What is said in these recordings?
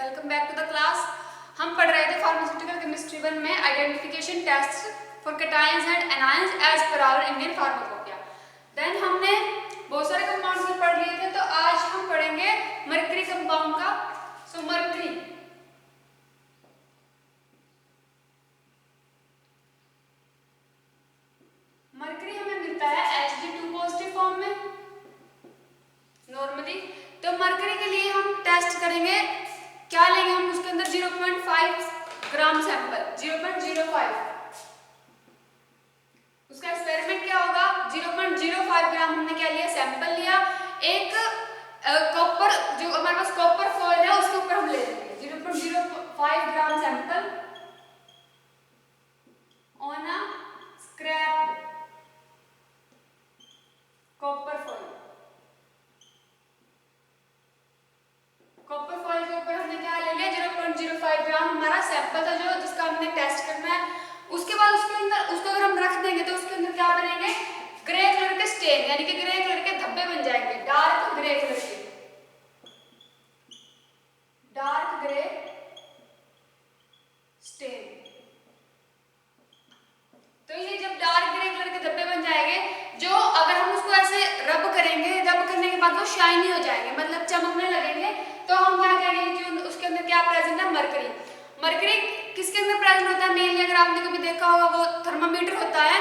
Welcome back to the class. हम पढ़ रहे थे फार्मास्यूटिकल केमिस्ट्री 1 में identification test for cations and anions as पर आवर इंडियन फार्माकोपिया। देन हमने बहुत सारे कंपाउंड्स में पढ़ लिए थे, तो आज हम पढ़ेंगे मर्करी कंपाउंड का। सो मर्करी हमें मिलता है Hg2 पॉजिटिव फॉर्म में नॉर्मली। तो मर्करी के लिए हम टेस्ट करेंगे, क्या लेंगे हम उसके अंदर 0.5 ग्राम सैंपल, 0.05। उसका एक्सपेरिमेंट क्या होगा, 0.05 ग्राम हमने क्या लिया, सैंपल लिया। एक कॉपर, जो हमारे पास कॉपर फॉइल है उसके ऊपर हम ले लेंगे 0.05 gram sample on a scrap copper foil. Copper foil के ऊपर हमने क्या ले लिया, 0.05 ग्राम हमारा सैंपल था जो जिसका हमने टेस्ट करना है। उसके बाद उसके अंदर उसको अगर हम रख देंगे तो उसके अंदर क्या बनेंगे, ग्रे कलर के स्टेन, यानी कि ग्रे कलर के धब्बे बन जाएंगे, डार्क ग्रे कलर के, डार्क ग्रे स्टेन। तो ये जब डार्क ग्रे कलर के धब्बे बन जाएंगे, जो अगर हम उसको ऐसे रब करेंगे, रब करने के बाद वो शाइनी हो जाएंगे, मतलब चमकने लगेंगे, तो हम क्या कहेंगे कि उसके अंदर क्या प्रेजेंट है, मरकरी। मरकरी किसके अंदर प्रेजेंट होता है, मेनली अगर आपने कभी देखा होगा वो थर्मामीटर होता है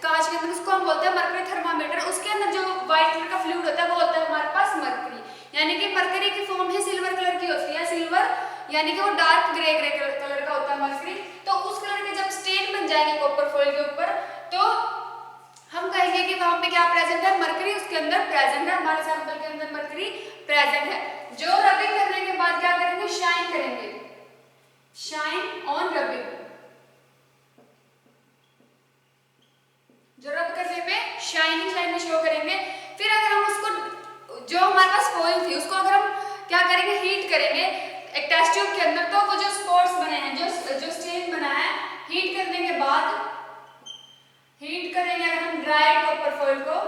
कांच के अंदर, उसको हम बोलते हैं मरकरी थर्मामीटर। उसके अंदर जो व्हाइट कलर का फ्लूइड होता है वो होता है हमारे पास मरकरी, यानी कि मरकरी की फॉर्म ही सिल्वर कलर की होती है, सिल्वर यानी कि वो डार्क ग्रे कलर का होता है मरकरी। तो उस कलर के जब स्टेन बन जाएंगे कॉपर फॉइल के ऊपर, तो हम कहेंगे कि वहां पे क्या प्रेजेंट है, मरकरी उसके अंदर प्रेजेंट है, हमारे सैंपल के अंदर मरकरी प्रेजेंट है। जो रबिंग करने के बाद क्या करेंगे, शाइन करेंगे, शाइन ऑन रबिंग। जो रब करने पे शाइनिंग शो करेंगे। फिर अगर हम उसको, जो हमारे पास फॉइल थी उसको अगर हम क्या करेंगे, हीट करेंगे एक टेस्ट ट्यूब के अंदर, तो वो जो स्पॉट्स बने हैं, जो स्टेन बना है, हीट करने के बाद, हीट करेंगे अगर हम ड्राई कॉपर फॉइल को,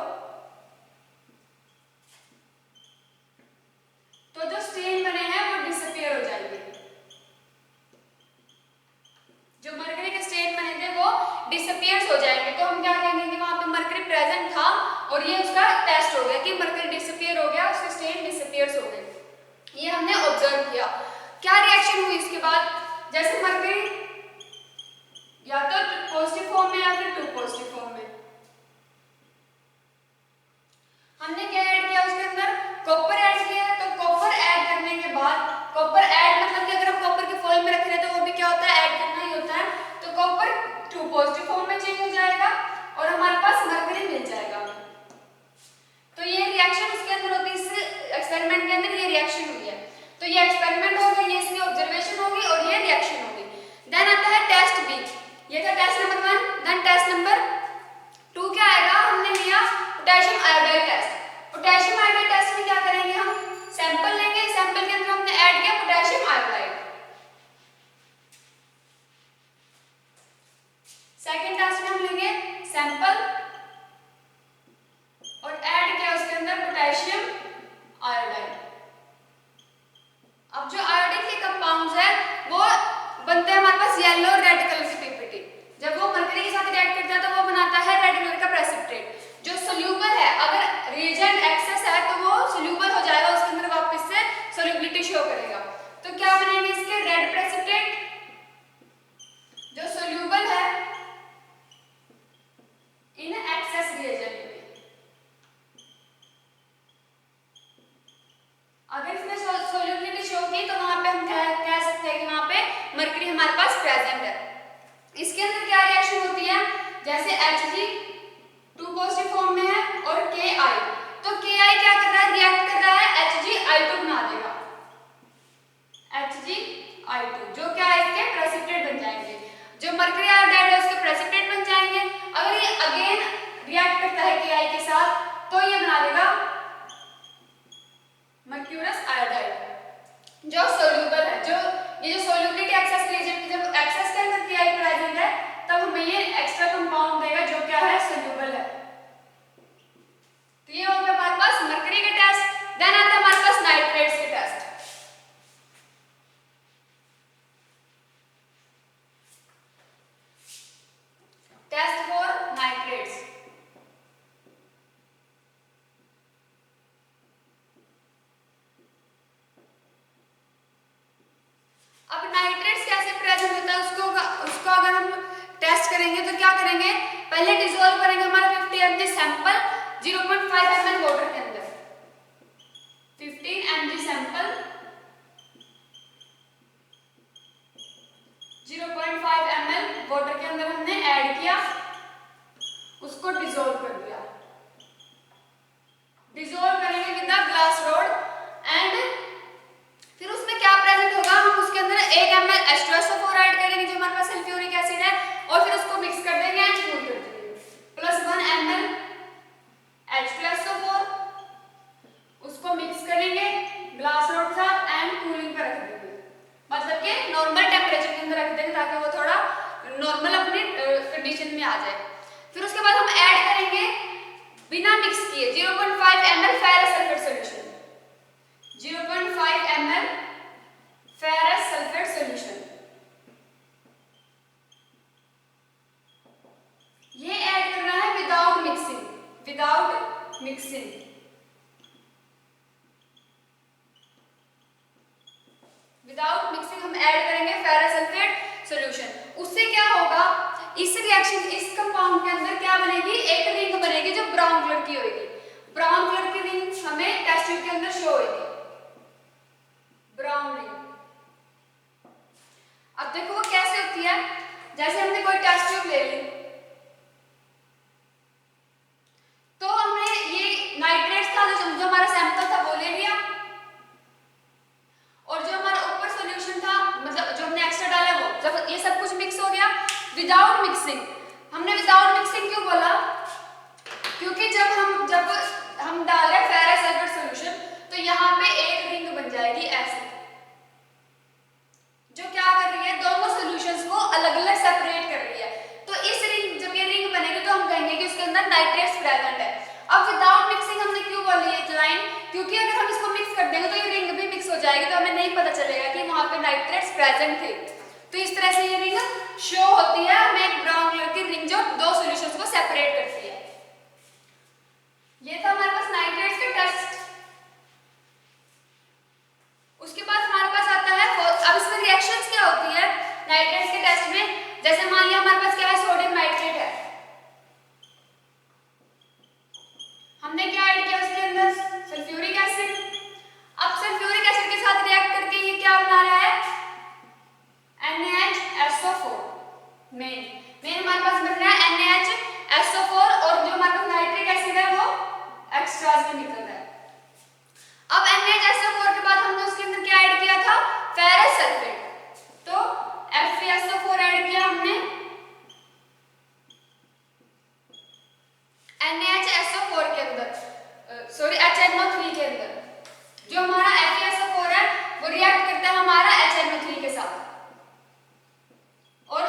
तो जो स्टेन बने हैं वो डिसअपीयर हो जाएंगे। जो मरकरी के स्टेन बने थे वो डिसअपीयर हो जाएंगे। तो हम क्या कहेंगे कि वहां पे मरकरी प्रेजेंट था और ये उसका टेस्ट हो गया कि मरकरी डिसअपीयर हो गया, उसके स्टेन डिसअपीयर हो गए। ये हमने ऑब्जर्व किया। क्या रिएक्शन हुई इसके बाद, जैसे मरकरी या तो पॉजिटिव फॉर्म में या फिर 2 पॉजिटिव फॉर्म में, हमने क्या ऐड किया उसके अंदर, कॉपर ऐड किया। तो कॉपर ऐड करने के बाद, कॉपर ऐड मतलब कि अगर हम कॉपर के फॉइल में रख रहे हैं तो वो भी क्या होता है, ऐड करना ही होता है। तो कॉपर 2 पॉजिटिव फॉर्म में चेंज हो जाएगा और हमारे पास मरकरी मिल जाएगा। तो ये रिएक्शन उसके अंदर होती है, इस एक्सपेरिमेंट के अंदर ये रिएक्शन हुई है। तो ये एक्सपेरिमेंट हो गया, ये इसकी ऑब्जर्वेशन होगी और ये रिएक्शन होगी। देन आता है टेस्ट बी, ये था test number 1। Then test number 2 क्या आएगा, हमने लिया potassium iodide test. Potassium iodide test में क्या करेंगे, हम सैंपल लेंगे, सैंपल के अंदर हमने ऐड किया पोटेशियम आयोडाइड। सेकंड टेस्ट में हम लेंगे सैंपल और ऐड किया उसके अंदर पोटेशियम आयोडाइड। अब जो आयोडीन के कंपाउंड्स है वो बनते हैं हमारे पास येलो और रेड कलर की पीपीटी। जब वो मरकरी के साथ रिएक्ट करता है तो वो बनाता है रेड कलर का प्रेसिपिटेट जो सोल्यूबल है। अगर रिएजेंट एक्सेस है तो वो सोल्यूबल हो जाएगा, उसके अंदर वापस से सोल्युबिलिटी शो करेगा। तो क्या बनेंगे इसके, रेड प्रेसिपिटेट जो सोल्यूबल है इन एक्सेस रिएजेंट में। अगर इसमें सोल्युबिलिटी शो की तो वहां पे हम कह सकते हैं कि वहां पे मरकरी हमारे पास प्रेजेंट है। इसके अंदर क्या रिएक्शन होती है, जैसे Hg2 पॉजिटिव फॉर्म में है और Ki, तो Ki क्या कर रहा है, रिएक्ट कर रहा है Hgi2 बना देगा, Hgi2 जो क्या है इसके प्रेसिपिटेट बन जाएंगे। जो मरकरी आयोडाइड है उसके प्रेसिपिटेट बन जाएंगे। अगर ये अगेन रिएक्ट करता है Ki के साथ तो ये बना देगा मर्क्यूरस आयोडाइड जो सोल्यूबल है। जो ये जो सोल्युबिलिटी एक्सेस रिएजेंट, जब एक्सेस के अंदर Ki प्रेजेंट है तब हमें ये एक्स्ट्रा कंपाउंड देगा जो क्या है, सोल्यूबल है। तो ये हो गया हमारे पास मरकरी के टेस्ट। देन आता है हमारे पास नाइट्रेट्स के टेस्ट। करेंगे तो क्या करेंगे, पहले डिसॉल्व करेंगे हमारा 50 mg सैंपल 0.5 ml वाटर के अंदर। 15 mg सैंपल 0.5 ml वाटर के अंदर हमने ऐड किया, उसको डिसॉल्व कर दिया। डिसॉल्व करेंगे with the glass rod and फिर उसमें क्या प्रेजेंट होगा, हम उसके अंदर 1 ml H2SO4 ऐड करेंगे जो हमारे पास सल्फ्यूरिक एसिड है, और फिर उसको मिक्स कर देंगे एंड कूल कर देंगे, प्लस 1 ml H2SO4 उसको मिक्स करेंगे ग्लास रॉड के साथ एंड कूलिंग पर रख देंगे, मतलब कि नॉर्मल टेम्परेचर के अंदर रख देंगे ताकि वो थोड़ा नॉर्मल अपनी कंडीशन में आ जाए। फिर उसके बाद हम ऐड करेंगे बिना मिक्स किए 0.5 ml ferrous sulphate solution, 0.5 ml ferrous sulphate solution. ये ऐड करना है without mixing, without mixing. Without mixing हम ऐड करेंगे फेरस सल्फेट सॉल्यूशन। उससे क्या होगा, इस रिएक्शन इस कंपाउंड के अंदर क्या बनेगी, एक रिंग बनेगी जो ब्राउन कलर की होगी। ब्राउन कलर की रिंग हमें टेस्ट ट्यूब के अंदर शो होगी, ब्राउन रिंग। अब देखो वो कैसे होती है, जैसे हमने कोई टेस्ट ट्यूब ले ली तो हमने ये नाइट्रेट्स था जो हमारा सैंपल था वो ले लिया, और जो हमारा ऊपर सॉल्यूशन था मतलब जो हमने एक्स्ट्रा डाला वो, जब ये सब कुछ मिक्स हो गया विदाउट मिक्सिंग। हमने विदाउट मिक्सिंग क्यों बोला, क्योंकि जब हम डाल रहे फेरस सल्फेट सॉल्यूशन तो यहाँ पे एक रिंग बन जाएगी ऐसे, जो क्या कर रही है, दोनों सॉल्यूशंस को अलग अलग सेपरेट कर रही है। तो इस रिंग, जब ये रिंग बनेगी तो हम कहेंगे कि उसके अंदर नाइट्रेट्स प्रेजेंट है। अब विदाउट मिक्सिंग हमने क्यों बोली है लाइन, क्योंकि अगर हम इसको मिक्स कर देंगे तो ये रिंग भी मिक्स हो जाएगी, तो हमें नहीं पता चलेगा कि वहां पे नाइट्रेट्स प्रेजेंट थे। तो इस तरह से ये रिंग शो होती है, हमें एक ब्राउन कलर की रिंग जो दो सॉल्यूशंस को सेपरेट करती है। ये था हमारे पास नाइट्रेट्स का टेस्ट। उसके बाद हमारे पास आता है, अब इसमें रिएक्शंस क्या होती है नाइट्रेट्स के टेस्ट में। जैसे मान लिया हमारे पास क्या है, सोडियम नाइट्रेट है, हमने क्या ऐड किया उसके अंदर, सल्फ्यूरिक एसिड। अब सल्फ्यूरिक एसिड के साथ रिएक्ट करके ये क्या बना रहा है, NaHSO4। मेन हमारे पास बन रहा है NaHSO4, और जो हमारे पास नाइट्रिक एसिड है वो एक्स्ट्राज में निकल रहा है। अब NaHSO4 के बाद हमने उसके अंदर क्या ऐड किया था, फेरस सल्फेट, तो FeSO4 ऐड किया हमने NaHSO4 के अंदर, सॉरी HNO3 के अंदर। जो हमारा FeSO4 है वो रिएक्ट करता है हमारा HNO3 के साथ, और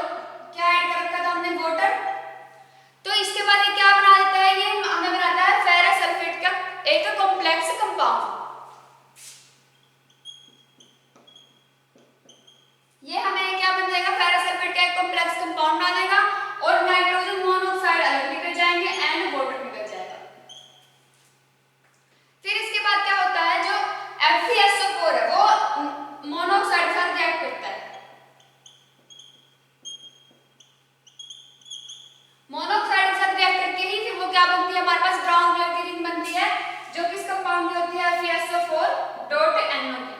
क्या ऐड कर रखा था हमने, वाटर। तो इसके बाद ये क्या बना देता है, ये हमें बनाता है फेरस सल्फेट का एक कॉम्प्लेक्स कंपाउंड। ये हमें क्या बन जाएगा, फेरस सल्फेट का एक कॉम्प्लेक्स कंपाउंड बना देगा, और नाइट्रोजन मोनोऑक्साइड अलग निकल जाएंगे एंड वाटर निकल जाएगा। फिर इसके बाद क्या होता है, जो FeSO4 है वो मोनोऑक्साइड के साथ रिएक्ट करता है। मोनोऑक्साइड के साथ रिएक्ट करके ही फिर वो क्या बनती है, हमारे पास ब्राउन कलर की रिंग बनती है, जो किस कंपाउंड की होती है, FeSO4.NO की।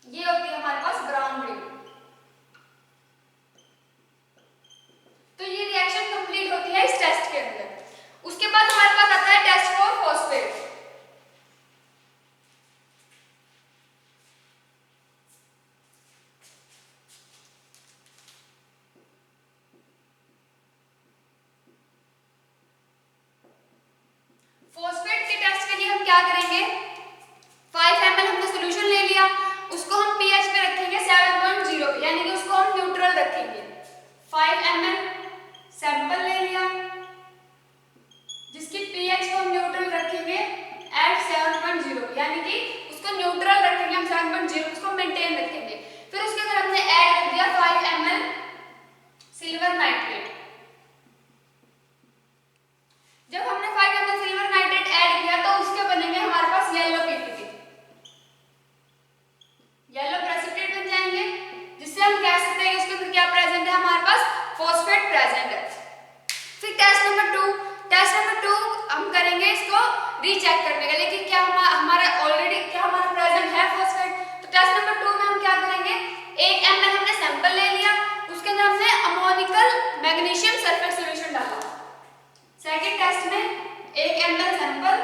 ये होती है हमारे पास ब्राउन रिंग। तो ये रिएक्शन कंप्लीट होती है इस टेस्ट के अंदर। उसके बाद हमारे पास आता है टेस्ट फॉर फॉस्फेट। फॉस्फेट के टेस्ट के लिए हम क्या करेंगे, 5 ml हमने सॉल्यूशन ले लिया, उसको हम pH पे रखेंगे 7.0 पे, यानी कि उसको हम न्यूट्रल रखेंगे। 5 ml सैंपल ले लिया जिसकी pH को हम न्यूट्रल रखेंगे एट 7.0, यानी कि उसको न्यूट्रल रखेंगे हम 7.0, उसको मेंटेन रखेंगे। फिर उसके अंदर हमने ऐड कर दिया 5 ml सिल्वर नाइट्रेट। जब हमने 5 ml सिल्वर नाइट्रेट ऐड किया तो उसके बनेंगे हमारे पास येलो पीपीटी, येलो प्रेसिपिटेट बन जाएंगे, जिससे हम कह सकते हैं कि उसके अंदर क्या प्रेजेंट है, हमारे पास चेक करने का, लेकिन क्या हमारा ऑलरेडी क्या हमारा प्रेजेंट है फॉस्फेट। तो टेस्ट नंबर 2 में हम क्या करेंगे, 1 ml हमने सैंपल ले लिया, उसके अंदर हमने अमोनिकल मैग्नीशियम सल्फेट सॉल्यूशन डाला। सेकंड टेस्ट में 1 ml सैंपल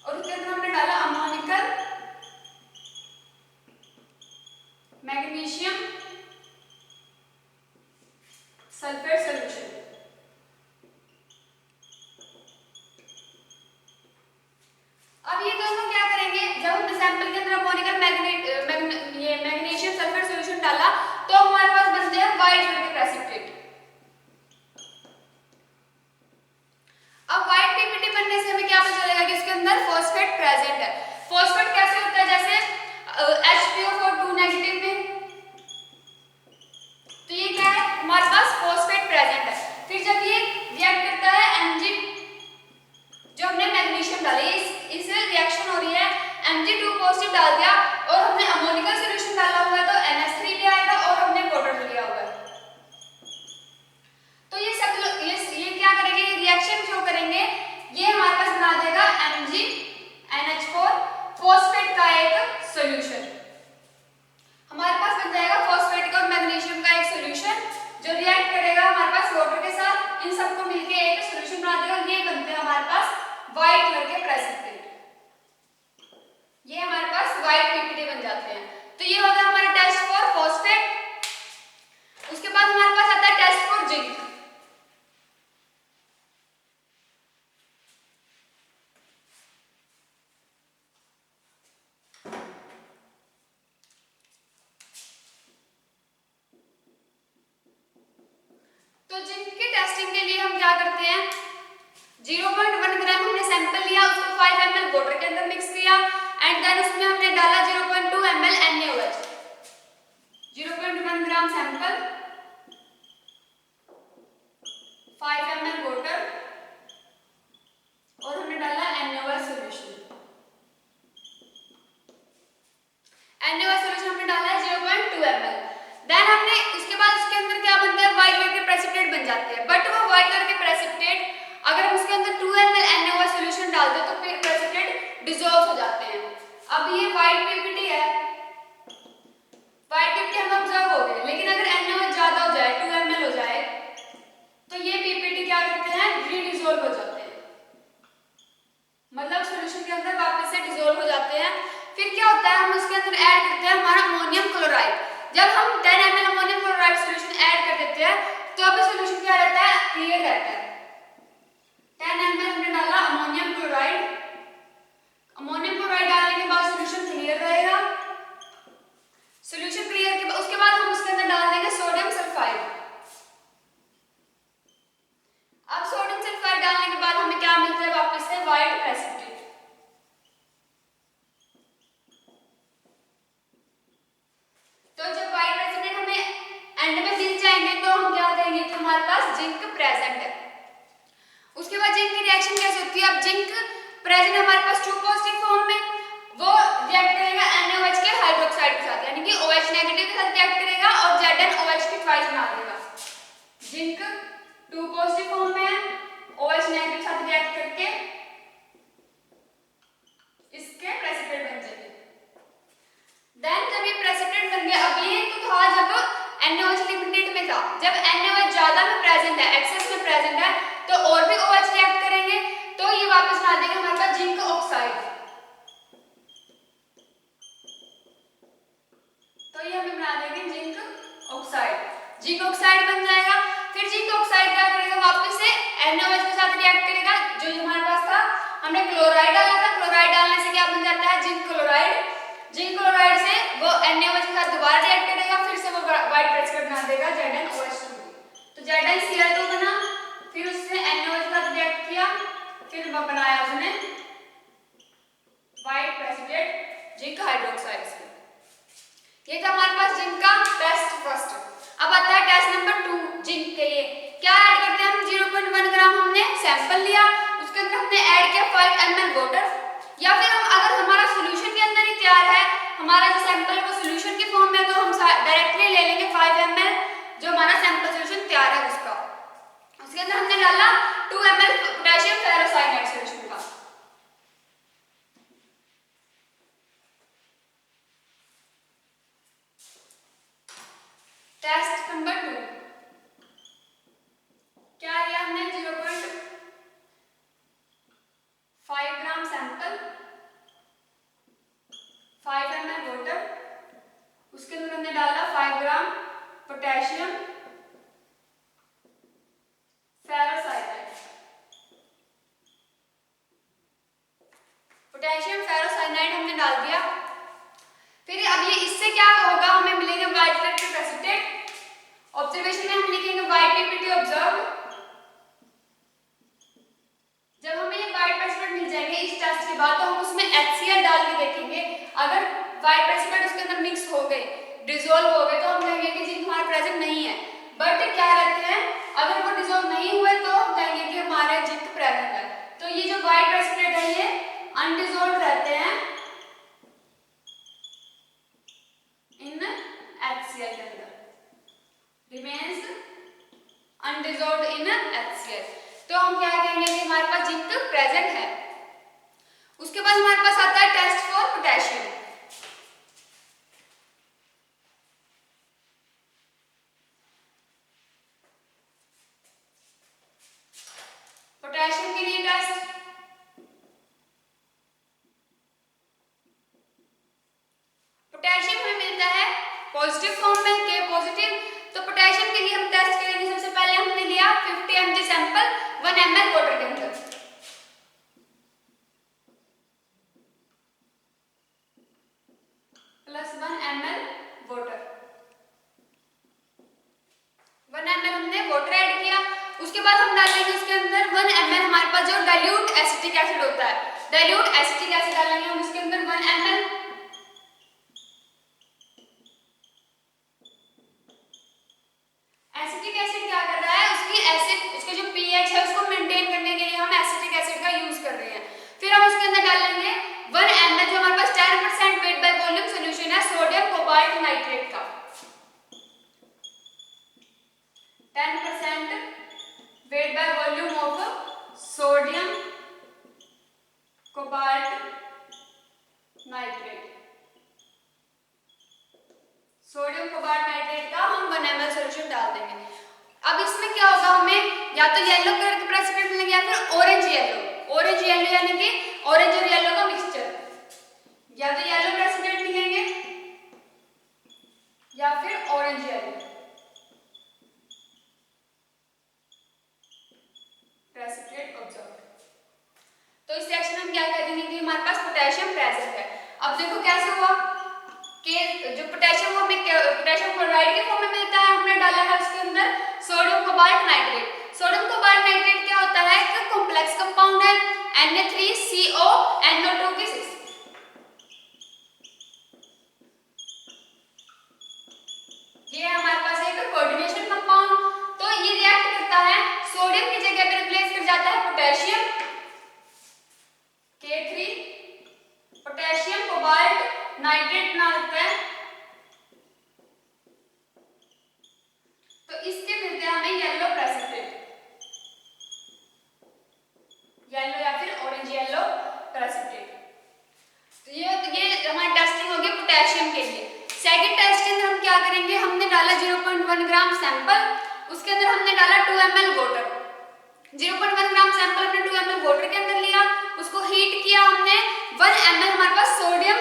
और उसके अंदर हमने डाला अमोनिकल मैग्नीशियम सल्फेट सॉल्यूशन। अब ये दोनों क्या करेंगे, जब हमने सैंपल के अंदर अमोनिकल मैग्नीशियम सल्फेट सॉल्यूशन डाला तो हमारे पास बनते हैं व्हाइट कलर के प्रेसिपिटेट। अब व्हाइट पीपीटी बनने से हमें क्या पता चलेगा कि इसके अंदर फॉस्फेट प्रेजेंट है। फॉस्फेट कैसे होता है, जैसे H2O4 2 नेगेटिव में, तो ये क्या है, हमारे पास फॉस्फेट प्रेजेंट है। फिर जब ये रिएक्ट करता है Mg, जो हमने मैग्नीशियम डाला, इससे रिएक्शन हो रही है, Mg2 पॉजिटिव डाल दिया और हमने अमोनिकल सॉल्यूशन डाला हुआ है तो NH3 भी आएगा और हमने वाटर लिया हुआ है। तो ये सब ये क्या करेंगे, ये रिएक्शन जो करेंगे ये हमारे पास बना देगा MgNH4 फॉस्फेट का एक सॉल्यूशन। हमारे पास बन जाएगा फॉस्फेट और मैग्नीशियम का एक सॉल्यूशन जो रिएक्ट करेगा हमारे पास वाटर के साथ, इन सबको मिलके एक सॉल्यूशन बना देगा। ये बनते हैं हमारे पास व्हाइट कलर के प्रेसिपिटेट, ये हमारे पास व्हाइट पीपीटी बन जाते हैं। तो ये होगा हमारा टेस्ट फॉर फॉस्फेट। उसके बाद हमारे पास आता है टेस्ट फॉर जिंक। तो जिंक के टेस्टिंग के लिए हम क्या करते हैं, 0.1 ग्राम हमने सैंपल लिया, उसको 5 ml वाटर के अंदर मिक्स किया एंड देन उसमें हमने डाला 0.2 ml NaOH। 0.1 gram sample, 5 ml water और हमने डाला NaOH सॉल्यूशन। NaOH सॉल्यूशन हमने डाला है 0.2 ml। देन हमने उसके बाद उसके अंदर क्या बनता है, व्हाइट कलर के प्रेसिपिटेट बन जाते हैं। बट वो व्हाइट कलर के प्रेसिपिटेट अगर हम उसके अंदर 2 ml NaOH सॉल्यूशन डाल दें तो फिर प्रेसिपिटेट डिसॉल्व हो जाते हैं। अब ये व्हाइट पीपीटी है, व्हाइट पीपीटी हम ऑब्जर्व हो गए, लेकिन अगर NaOH ज्यादा हो जाए, 2 ml हो जाए, तो ये पीपीटी क्या करते हैं, रीडिसॉल्व हो जाते हैं, मतलब सॉल्यूशन के अंदर वापस से डिसॉल्व हो जाते हैं। फिर क्या होता है, हम उसके अंदर ऐड करते हैं हमारा अमोनियम क्लोराइड। जब हम 10 ml ammonium chloride solution add कर देते हैं तो अब सॉल्यूशन क्या रहता है, क्लियर रहता है। 10 ml हमने डाला अमोनियम क्लोराइड, अमोनियम क्लोराइड डालने के बाद सॉल्यूशन क्लियर रहेगा। सॉल्यूशन क्लियर के बाद उसके बाद हम उसके अंदर डाल देंगे सोडियम सल्फाइड। अब सोडियम सल्फाइड डालने के बाद हमें क्या मिलता है, वापस से व्हाइट प्रेसिपिटेट। तो जब व्हाइट प्रेसिपिटेट हमें एंड में मिल जाएंगे तो हम क्या कहेंगे कि हमारे पास जिंक प्रेजेंट है। उसके बाद जिंक की रिएक्शन कैसे होती है, अब जिंक प्रेजेंट हमारे पास 2 पॉजिटिव फॉर्म में, वो रिएक्ट करेगा NaOH के हाइड्रोक्साइड के साथ, यानी कि OH नेगेटिव के साथ रिएक्ट करेगा और ZnOH के ट्वाइस बना देगा। जिंक 2 पॉजिटिव फॉर्म में है, OH नेगेटिव के साथ रिएक्ट करके इसके प्रेसिपिटेट बन जाएंगे। देन जब ये प्रेसिपिटेट बन गया, अब ये तो था जब NaOH लिमिटेड में था, जब NaOH ज्यादा में प्रेजेंट है, एक्सेस में प्रेजेंट है, तो और भी OH रिएक्ट करेंगे तो ये वापस बना देंगे हमारे पास जिंक ऑक्साइड। तो ये हमें बना देंगे जिंक ऑक्साइड, जिंक ऑक्साइड बन जाएगा। फिर जिंक ऑक्साइड क्या करेगा, वापस से NaOH के साथ रिएक्ट करेगा, जो हमारे पास था, हमने क्लोराइड डाला था, क्लोराइड डालने से क्या बन जाता है, जिंक क्लोराइड। जिंक क्लोराइड से वो NaOH के साथ दोबारा रिएक्ट करेगा, फिर से वो व्हाइट प्रेसिपिटेट बना देगा ZnOH2। तो ZnCl2 बना, फिर उसने NaOH के साथ रिएक्ट किया, फिर वो बनाया उसने व्हाइट प्रेसिपिटेट जिंक हाइड्रोक्साइड से। ये था हमारे पास जिंक का टेस्ट फर्स्ट। अब आता है टेस्ट नंबर 2 जिंक के लिए। क्या ऐड करते हैं हम, 0.1 ग्राम हमने सैंपल लिया, उसके अंदर हमने ऐड किया 5 ml वाटर, या फिर हम अगर हमारा सॉल्यूशन के अंदर ही तैयार है, हमारा जो सैंपल वो सॉल्यूशन के फॉर्म में, तो हम डायरेक्टली ले लेंगे 5 ml जो हमारा सैंपल सॉल्यूशन तैयार है उसका। उसके अंदर हमने डाला 2 ml पोटेशियम फेरोसाइनाइड सॉल्यूशन का। नंबर 2 क्या लिया हमने 0.5 ग्राम सैंपल, 5 ml वाटर, उसके अंदर हमने डाला 5 gram potassium ferrocyanide. Potassium ferrocyanide हमने डाल दिया। फिर अब ये इससे क्या होगा, हमें मिलेंगे व्हाइट इलेक्ट्रिक प्रेसिपिटेट। ऑब्जर्वेशन में हम लिखेंगे व्हाइट पीपीटी ऑब्जर्व। जब हमें ये व्हाइट प्रेसिपिटेट मिल जाएंगे इस टेस्ट के बाद, तो हम उसमें HCl डाल के देखेंगे। अगर व्हाइट प्रेसिपिटेट उसके अंदर मिक्स हो गए, डिसॉल्व हो गए, तो हम कहेंगे कि जिंक हमारे प्रेजेंट नहीं है। बट क्या रहते हैं, अगर वो डिसॉल्व नहीं हुए तो हम कहेंगे कि हमारे जिंक प्रेजेंट है। तो ये जो व्हाइट प्रेसिपिटेट है ये अनडिसॉल्व रहते हैं इन HCl के अंदर, रिमेन्स अनडिसॉल्व्ड इन HCl। तो हम क्या कहेंगे कि हमारे पास जिंक प्रेजेंट है। उसके बाद हमारे पास आता है टेस्ट फॉर पोटेशियम। पोटेशियम के लिए टेस्ट, पोटेशियम हमें मिलता है पॉजिटिव फॉर्म में, K पॉजिटिव। तो पोटेशियम के लिए हम टेस्ट करेंगे। सबसे पहले हमने लिया 50 mg सैंपल 1 ml वाटर के अंदर, प्लस 1 ml वाटर, 1 ml हमने वाटर ऐड किया। उसके बाद हम डालेंगे उसके अंदर 1 ml हमारे पास जो डाइल्यूट एसिटिक एसिड होता है, डाइल्यूट एसिटिक एसिड डालेंगे हम उसके अंदर 1 ml। एसिटिक एसिड क्या कर रहा है, उसकी एसिड, उसके जो pH है उसको मेंटेन करने के लिए हम एसिटिक एसिड का यूज कर रहे हैं। फिर हम उसके अंदर डालेंगे 1 ml जो हमारे पास 10% वेट बाय वॉल्यूम सॉल्यूशन है सोडियम कोबाल्ट नाइट्रेट का, 10% weight by volume of sodium cobalt nitrate. Sodium cobalt nitrate का हम 1 ml सॉल्यूशन डाल देंगे। अब इसमें क्या होगा, हमें या तो येलो कलर के प्रेसिपिटेट मिलेंगे या फिर ऑरेंज येलो। ऑरेंज येलो यानी कि ऑरेंज और येलो का मिक्सचर, या तो येलो प्रेसिपिटेट मिलेंगे या फिर ऑरेंज येलो प्रेसिपिटेट ऑब्जर्व। तो इस सेक्शन में हम क्या कह देंगे कि हमारे पास पोटेशियम प्रेजेंट है। अब देखो कैसे हुआ कि जो पोटेशियम हमें पोटेशियम क्लोराइड के फॉर्म में मिलता है, हमने डाला है उसके अंदर sodium cobalt nitrate. Sodium cobalt nitrate क्या होता है, एक कॉम्प्लेक्स कंपाउंड है Na3CONO2 के 6। ये है हमारे पास एक कोऑर्डिनेशन कंपाउंड। तो ये रिएक्ट करता है, सोडियम की जगह पे रिप्लेस कर जाता है potassium K3, potassium cobalt nitrate बना देता है। तो इसके मिलते हैं हमें येलो प्रेसिपिटेट, येलो या फिर ऑरेंज येलो प्रेसिपिटेट। तो ये हमारी टेस्टिंग होगी पोटेशियम के लिए। सेकंड टेस्ट के अंदर हम क्या करेंगे, हमने डाला 0.1 ग्राम सैंपल, उसके अंदर हमने डाला 2 ml वाटर। 0.1 ग्राम सैंपल हमने 2 ml वाटर के अंदर लिया, उसको हीट किया हमने 1 ml हमारे पास सोडियम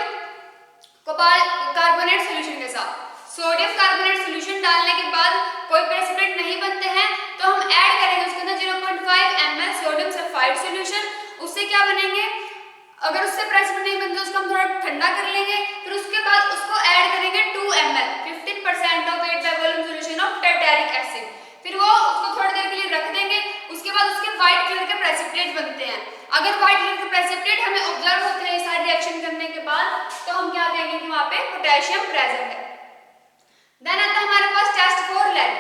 कोबाल्ट कार्बोनेट सॉल्यूशन के साथ। सोडियम कार्बोनेट सॉल्यूशन डालने के बाद कोई प्रेसिपिटेट नहीं बनते हैं, तो हम ऐड करेंगे उसके अंदर 0.5 ml सोडियम सल्फाइड सॉल्यूशन। उससे क्या बनेंगे, अगर उससे प्रेसिपिटेट नहीं बनते उसको हम थोड़ा ठंडा कर लेंगे। फिर उसके बाद उसको ऐड करेंगे 2 ml 15% of weight by volume solution of tartaric acid. फिर वो उसको थोड़ी देर के लिए रख देंगे। उसके बाद उसके व्हाइट कलर के प्रेसिपिटेट बनते हैं। अगर व्हाइट कलर के प्रेसिपिटेट हमें ऑब्जर्व होते हैं सारे रिएक्शन करने के बाद, तो हम क्या कहेंगे कि वहां पे पोटेशियम प्रेजेंट है। देन आता है हमारे पास टेस्ट फॉर लेड।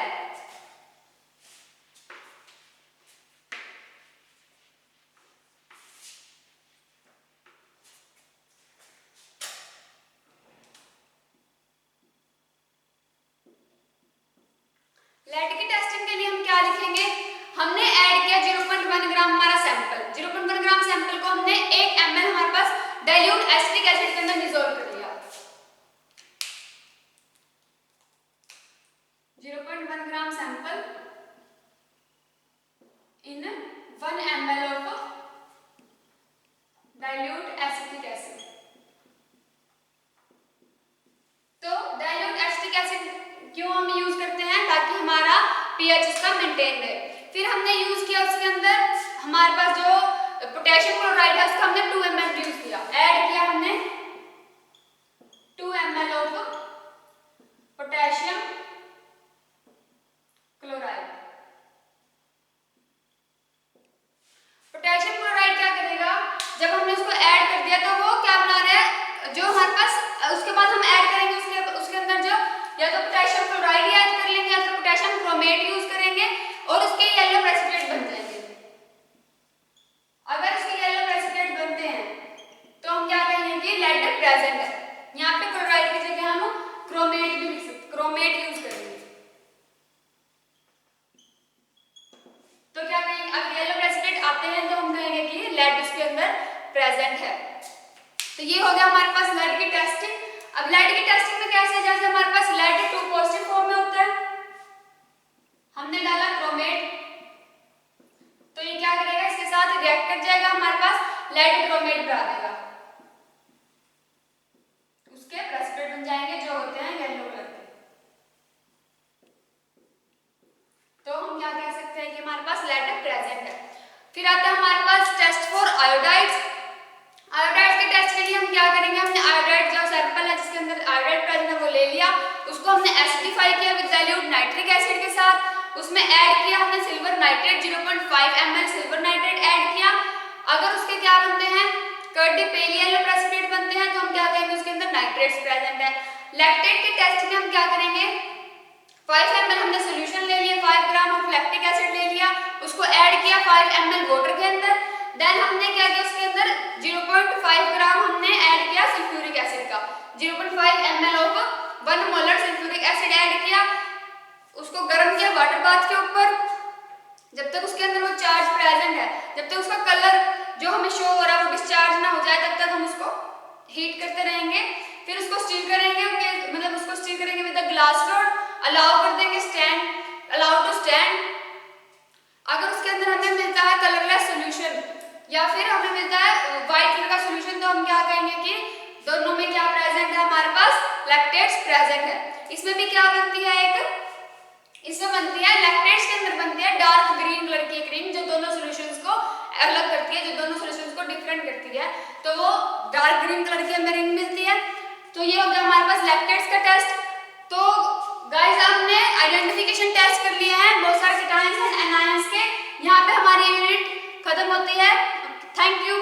लेड की टेस्टिंग के लिए हम क्या लिखेंगे, हमने ऐड किया 0.1 ग्राम हमारा सैंपल। 0.1 ग्राम सैंपल को हमने 1 ml हमारे पास डाइल्यूट एसिटिक एसिड के अंदर डिसॉल्व कर दिया। 0.1 क्यों हम यूज करते हैं? ताकि हमारा pH उसका मेंटेन रहे। फिर हमने यूज किया उसके अंदर हमारे पास जो पोटेशियम क्लोराइड है उसका हमने 2 ml यूज किया, ऐड किया हमने 2 ml of potassium chloride. Potassium chloride क्या करेगा, जब हमने उसको ऐड कर दिया तो वो क्या बना रहा है, जो हमारे पास उसके बाद हम ऐड करेंगे उसके अंदर जो या तो पोटेशियम क्लोराइड ऐड कर लेंगे या फिर पोटेशियम क्रोमेट यूज करेंगे और उसके येलो प्रेसिपिटेट बन जाएंगे। अगर उसके येलो प्रेसिपिटेट बनते हैं तो हम क्या कहेंगे कि लेड प्रेजेंट है। यहाँ पे क्लोराइड की जगह हम क्रोमेट भी लिख सकते, क्रोमेट यूज करेंगे। तो क्या कहेंगे, अगर येलो प्रेसिपिटेट आते हैं तो हम कहेंगे कि लेड उसके अंदर प्रेजेंट है। तो ये हो गया हमारे पास लेड की टेस्टिंग। अब लेड की टेस्टिंग में कैसे, जैसे हमारे पास लेड 2 पॉजिटिव फॉर्म में होता है, हमने डाला क्रोमेट तो ये क्या करेगा, इसके साथ रिएक्ट कर जाएगा, हमारे पास लेड क्रोमेट बना देगा, उसके प्रेसिपिटेट बन जाएंगे जो होते हैं येलो कलर के। तो हम क्या कह सकते हैं कि हमारे पास लेड प्रेजेंट है। फिर आता है हमारे पास टेस्ट फॉर आयोडाइड्स। आयोडाइड के टेस्ट के लिए हम क्या करेंगे, हमने आयोडाइड जो सैंपल है जिसके अंदर आयोडाइड प्रेजेंट है वो ले लिया, उसको हमने एसिडिफाई किया विद डाइल्यूट नाइट्रिक एसिड के साथ, उसमें ऐड किया हमने silver nitrate 0.5 ml silver nitrate add किया। अगर उसके क्या बनते हैं, कर्डी पेल येलो प्रेसिपिटेट बनते हैं तो हम क्या कहेंगे उसके अंदर नाइट्रेट्स प्रेजेंट है। लैक्टेट के टेस्ट में हम क्या करेंगे, 5 ml हमने सोल्यूशन ले लिया, 5 ग्राम ऑफ लैक्टिक एसिड ले लिया, उसको ऐड किया 5 ml वाटर के अंदर। देन हमने क्या किया उसके अंदर 0.5 ग्राम हमने ऐड किया सल्फ्यूरिक एसिड का, 0.5 ml of 1 molar sulphuric acid add किया, उसको गर्म किया वाटर बाथ के ऊपर। जब तक उसके अंदर वो चार्ज प्रेजेंट है, जब तक उसका कलर जो हमें शो हो रहा है वो डिस्चार्ज ना हो जाए तब तक हम उसको हीट करते रहेंगे। फिर उसको स्टीर करेंगे, मतलब उसको स्टीर करेंगे with a glass rod, allow कर देंगे स्टैंड, अलाउ टू स्टैंड। अगर उसके अंदर हमें मिलता है कलरलेस सॉल्यूशन या फिर हमें मिलता है व्हाइट कलर का सॉल्यूशन तो हम क्या कहेंगे कि दोनों में क्या प्रेजेंट है, हमारे पास लैक्टेट्स प्रेजेंट है। इसमें भी क्या बनती है, एक इसमें बनती है लैक्टेट्स के अंदर बनती है डार्क ग्रीन कलर की एक रिंग जो दोनों सॉल्यूशंस को अलग करती है, जो दोनों सॉल्यूशंस को डिफरेंट करती है, तो वो डार्क ग्रीन कलर की हमें रिंग मिलती है। तो ये हो गया हमारे पास लैक्टेट्स का टेस्ट। तो गाइस हमने आइडेंटिफिकेशन टेस्ट कर लिया है बहुत सारे कीटाणु एंड एनायंस के। यहाँ पे हमारी यूनिट खत्म होती है। Thank you.